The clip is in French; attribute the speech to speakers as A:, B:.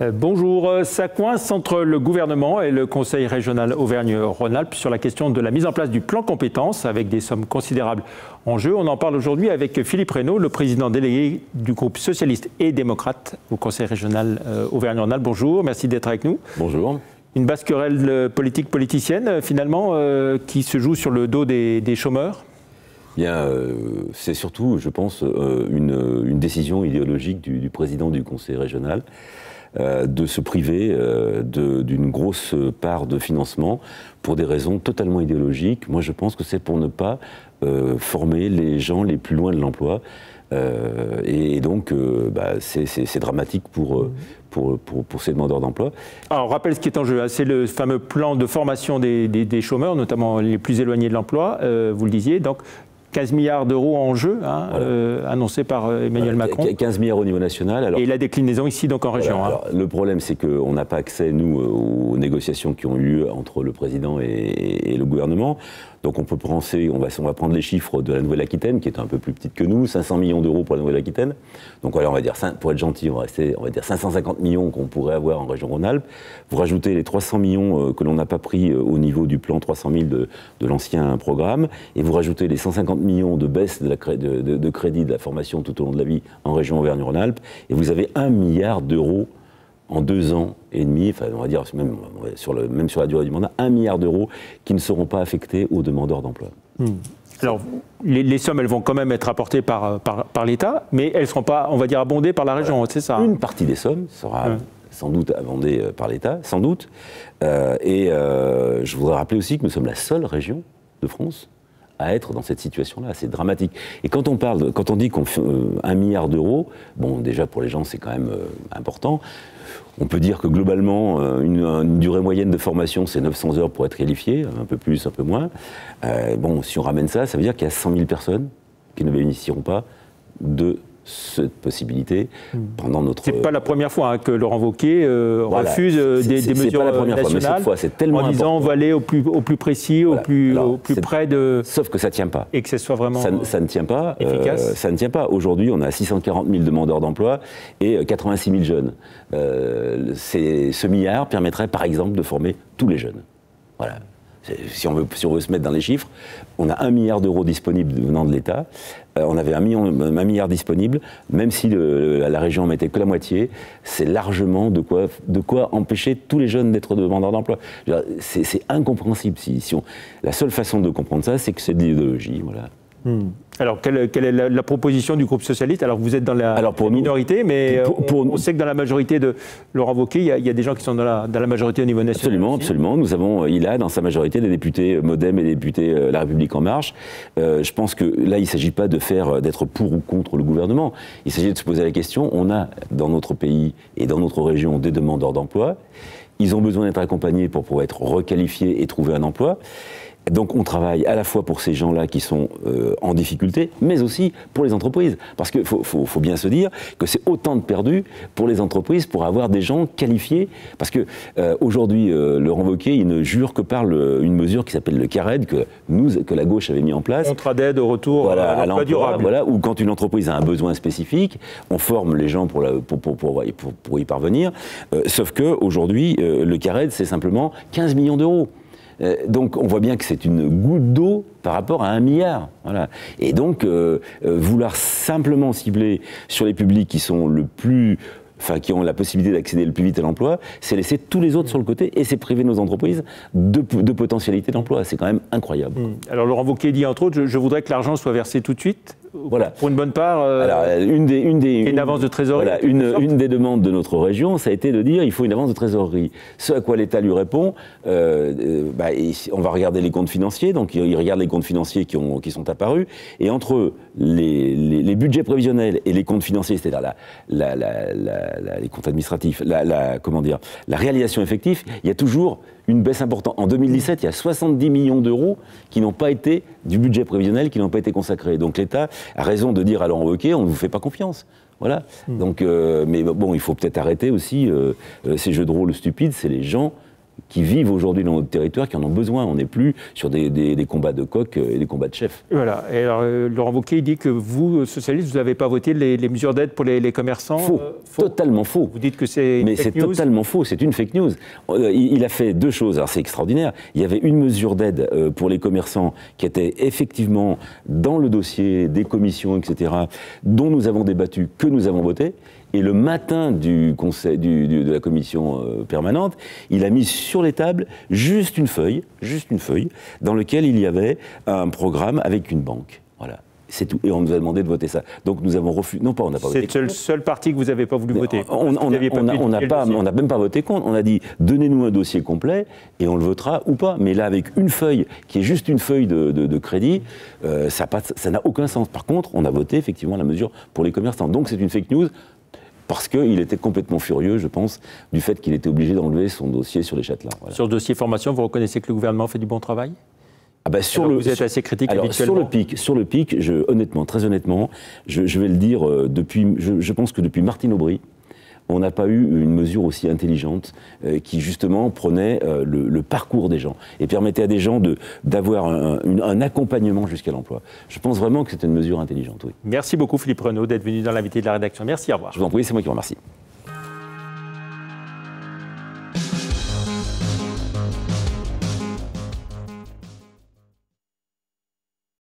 A: Bonjour, ça coince entre le gouvernement et le Conseil régional Auvergne-Rhône-Alpes sur la question de la mise en place du plan compétences avec des sommes considérables en jeu. On en parle aujourd'hui avec Philippe Reynaud, le président délégué du groupe socialiste et démocrate au Conseil régional Auvergne-Rhône-Alpes. Bonjour, merci d'être avec nous.
B: Bonjour.
A: Une basse querelle politicienne finalement qui se joue sur le dos des chômeurs?
B: Bien, c'est surtout, je pense, une décision idéologique du président du Conseil régional de se priver d'une grosse part de financement pour des raisons totalement idéologiques. Moi, je pense que c'est pour ne pas former les gens les plus loin de l'emploi. Et donc, c'est dramatique pour ces demandeurs d'emploi.
A: Alors, on rappelle ce qui est en jeu, hein, c'est le fameux plan de formation des chômeurs, notamment les plus éloignés de l'emploi, vous le disiez. Donc, 15 milliards d'euros en jeu, hein, voilà. Annoncé par Emmanuel Macron.
B: 15 milliards au niveau national. Alors,
A: et la déclinaison ici, donc en région.
B: Voilà, alors, le problème, c'est qu'on n'a pas accès, nous, aux négociations qui ont eu lieu entre le président et le gouvernement. Donc on peut penser, on va prendre les chiffres de la Nouvelle-Aquitaine, qui est un peu plus petite que nous, 500 millions d'euros pour la Nouvelle-Aquitaine. Donc voilà, on va dire, pour être gentil, on va dire 550 millions qu'on pourrait avoir en région Rhône-Alpes. Vous rajoutez les 300 millions que l'on n'a pas pris au niveau du plan 300 000 de l'ancien programme, et vous rajoutez les 150 millions de baisse de crédit de la formation tout au long de la vie en région Auvergne-Rhône-Alpes, et vous avez 1 milliard d'euros en 2 ans et demi, enfin on va dire même sur la durée du mandat, 1 milliard d'euros qui ne seront pas affectés aux demandeurs d'emploi.
A: Alors, les sommes, elles vont quand même être apportées par l'État, mais elles ne seront pas, on va dire, abondées par la région, c'est ça?
B: Une partie des sommes sera sans doute abondée par l'État, sans doute. Je voudrais rappeler aussi que nous sommes la seule région de France à être dans cette situation-là. C'est dramatique. Et quand on dit qu'on fait 1 milliard d'euros, bon, déjà pour les gens, c'est quand même important. On peut dire que globalement, une durée moyenne de formation, c'est 900 heures pour être qualifié, un peu plus, un peu moins. Bon, si on ramène ça, ça veut dire qu'il y a 100 000 personnes qui ne bénéficieront pas de cette possibilité pendant notre...
A: C'est pas la première fois hein, que Laurent Wauquiez refuse des mesures
B: pas la première
A: nationales
B: fois, mais cette fois, c'est tellement
A: en disant on va aller au plus précis, voilà. au plus près de...
B: Sauf que ça ne tient pas.
A: Et que ce soit vraiment
B: ça ne tient pas.
A: Efficace.
B: Ça ne tient pas. Aujourd'hui, on a 640 000 demandeurs d'emploi et 86 000 jeunes. Ce milliard permettrait, par exemple, de former tous les jeunes. Voilà. Si on veut se mettre dans les chiffres, on a 1 milliard d'euros disponibles venant de l'État. On avait 1 milliard disponible, même si la région en mettait que la moitié, c'est largement de quoi empêcher tous les jeunes d'être demandeurs d'emploi. C'est incompréhensible. La seule façon de comprendre ça, c'est que c'est de l'idéologie. Voilà.
A: Alors, quelle est la proposition du groupe socialiste? Alors, vous êtes dans la minorité, mais on sait que dans la majorité de Laurent Wauquiez, il y a des gens qui sont dans la majorité au niveau national.
B: Absolument. Il a dans sa majorité des députés MoDem et des députés La République En Marche. Je pense que là, il ne s'agit pas d'être pour ou contre le gouvernement. Il s'agit de se poser la question. On a dans notre pays et dans notre région des demandeurs d'emploi. Ils ont besoin d'être accompagnés pour pouvoir être requalifiés et trouver un emploi. Donc on travaille à la fois pour ces gens-là qui sont en difficulté, mais aussi pour les entreprises. Parce qu'il faut bien se dire que c'est autant de perdu pour les entreprises pour avoir des gens qualifiés. Parce que aujourd'hui, Laurent Wauquiez, il ne jure que par une mesure qui s'appelle le CARED, que la gauche avait mis en place.
A: Contrat d'aide au retour à l'emploi durable.
B: Voilà, où quand une entreprise a un besoin spécifique, on forme les gens pour y parvenir. Sauf qu'aujourd'hui, le CARED, c'est simplement 15 millions d'euros. Donc on voit bien que c'est une goutte d'eau par rapport à 1 milliard. Voilà. Et donc vouloir simplement cibler sur les publics qui sont qui ont la possibilité d'accéder le plus vite à l'emploi, c'est laisser tous les autres sur le côté et c'est priver nos entreprises de potentialité d'emploi. C'est quand même incroyable.
A: Alors Laurent Wauquiez dit entre autres, je voudrais que l'argent soit versé tout de suite.
B: Voilà.
A: Pour une bonne part,
B: une
A: avance de trésorerie.
B: Voilà, une des demandes de notre région, ça a été de dire il faut une avance de trésorerie. Ce à quoi l'État lui répond, on va regarder les comptes financiers, donc il regarde les comptes financiers qui sont apparus, et entre les budgets prévisionnels et les comptes financiers, c'est-à-dire les comptes administratifs, la réalisation effective, il y a toujours une baisse importante. En 2017, il y a 70 millions d'euros qui n'ont pas été du budget prévisionnel, qui n'ont pas été consacrés. Donc l'État a raison de dire à Laurent Wauquiez, on ne vous fait pas confiance. Voilà. Donc, mais bon, il faut peut-être arrêter aussi ces jeux de rôle stupides. C'est les gens qui vivent aujourd'hui dans notre territoire, qui en ont besoin. On n'est plus sur des combats de coqs et des combats de chefs.
A: Voilà. Et alors, Laurent Wauquiez dit que vous, socialistes, vous n'avez pas voté les mesures d'aide pour les commerçants.
B: Faux. Totalement faux.
A: Vous dites que c'est une
B: Mais
A: fake
B: c'est
A: news.
B: totalement faux, c'est une fake news. Il a fait deux choses, alors c'est extraordinaire. Il y avait une mesure d'aide pour les commerçants qui était effectivement dans le dossier des commissions, etc., dont nous avons débattu, que nous avons voté. Et le matin du conseil, de la commission permanente, il a mis sur les tables juste une feuille, dans laquelle il y avait un programme avec une banque. Voilà. C'est tout. Et on nous a demandé de voter ça. Donc nous avons refusé. Non, pas, on n'a pas voté.
A: C'est le seul parti que vous n'avez pas voulu voter.
B: On n'a même pas voté contre. On a dit donnez-nous un dossier complet et on le votera ou pas. Mais là, avec une feuille qui est juste une feuille de crédit, ça n'a aucun sens. Par contre, on a voté effectivement la mesure pour les commerçants. Donc c'est une fake news. Parce qu'il était complètement furieux, je pense, du fait qu'il était obligé d'enlever son dossier sur les Châtelains. Voilà.
A: Sur le dossier formation, vous reconnaissez que le gouvernement fait du bon travail ? Vous êtes assez critique habituellement.
B: Sur le pic, honnêtement, très honnêtement, je vais le dire, je pense que depuis Martine Aubry, on n'a pas eu une mesure aussi intelligente qui, justement, prenait le parcours des gens et permettait à des gens d'avoir un accompagnement jusqu'à l'emploi. Je pense vraiment que c'était une mesure intelligente, oui.
A: Merci beaucoup, Philippe Renaud, d'être venu dans l'invité de la rédaction. Merci, au revoir.
B: Je vous en prie, c'est moi qui vous remercie.